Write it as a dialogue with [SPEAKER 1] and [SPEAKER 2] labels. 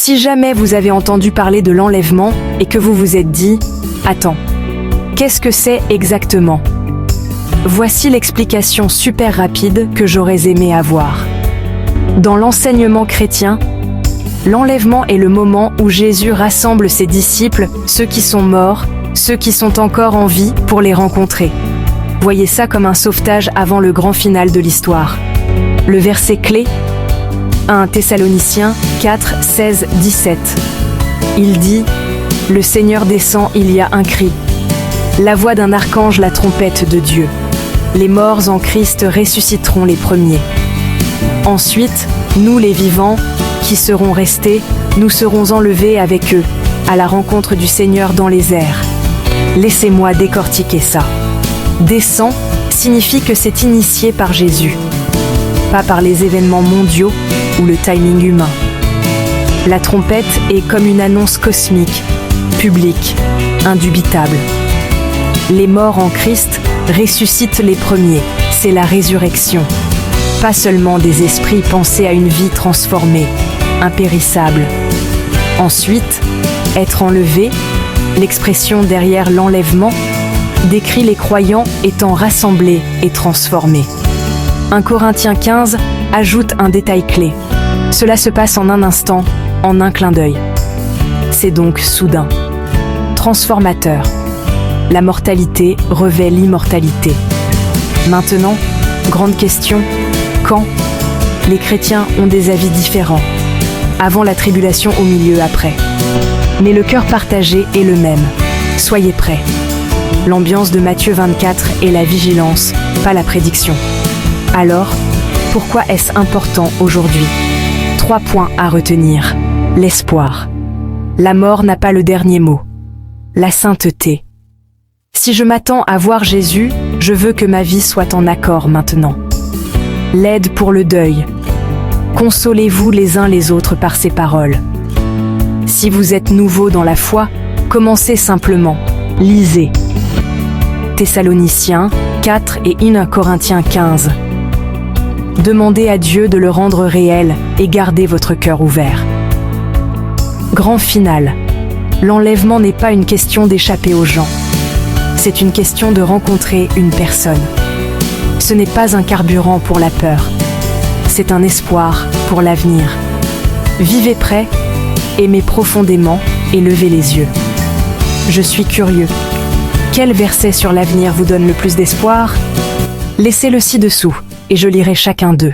[SPEAKER 1] Si jamais vous avez entendu parler de l'enlèvement et que vous vous êtes dit « Attends, qu'est-ce que c'est exactement ?» Voici l'explication super rapide que j'aurais aimé avoir. Dans l'enseignement chrétien, l'enlèvement est le moment où Jésus rassemble ses disciples, ceux qui sont morts, ceux qui sont encore en vie, pour les rencontrer. Voyez ça comme un sauvetage avant le grand final de l'histoire. Le verset clé, 1 Thessaloniciens 4, 16, 17. Il dit « Le Seigneur descend, il y a un cri. La voix d'un archange, la trompette de Dieu. Les morts en Christ ressusciteront les premiers. Ensuite, nous les vivants, qui serons restés, nous serons enlevés avec eux, à la rencontre du Seigneur dans les airs. » Laissez-moi décortiquer ça. Descend signifie que c'est initié par Jésus, pas par les événements mondiaux ou le timing humain. La trompette est comme une annonce cosmique, publique, indubitable. Les morts en Christ ressuscitent les premiers, c'est la résurrection. Pas seulement des esprits pensés à une vie transformée, impérissable. Ensuite, être enlevé, l'expression derrière l'enlèvement, décrit les croyants étant rassemblés et transformés. 1 Corinthiens 15 ajoute un détail clé. Cela se passe en un instant, en un clin d'œil. C'est donc soudain. Transformateur. La mortalité revêt l'immortalité. Maintenant, grande question, quand ? Les chrétiens ont des avis différents. Avant la tribulation, au milieu, après. Mais le cœur partagé est le même. Soyez prêts. L'ambiance de Matthieu 24 est la vigilance, pas la prédiction. Alors, pourquoi est-ce important aujourd'hui ? 3 points à retenir. L'espoir. La mort n'a pas le dernier mot. La sainteté. Si je m'attends à voir Jésus, je veux que ma vie soit en accord maintenant. L'aide pour le deuil. Consolez-vous les uns les autres par ces paroles. Si vous êtes nouveau dans la foi, commencez simplement. Lisez. Thessaloniciens 4 et 1 Corinthiens 15. Demandez à Dieu de le rendre réel et gardez votre cœur ouvert. Grand final. L'enlèvement n'est pas une question d'échapper aux gens. C'est une question de rencontrer une personne. Ce n'est pas un carburant pour la peur. C'est un espoir pour l'avenir. Vivez prêt, aimez profondément et levez les yeux. Je suis curieux. Quel verset sur l'avenir vous donne le plus d'espoir ? Laissez-le ci-dessous et je lirai chacun d'eux.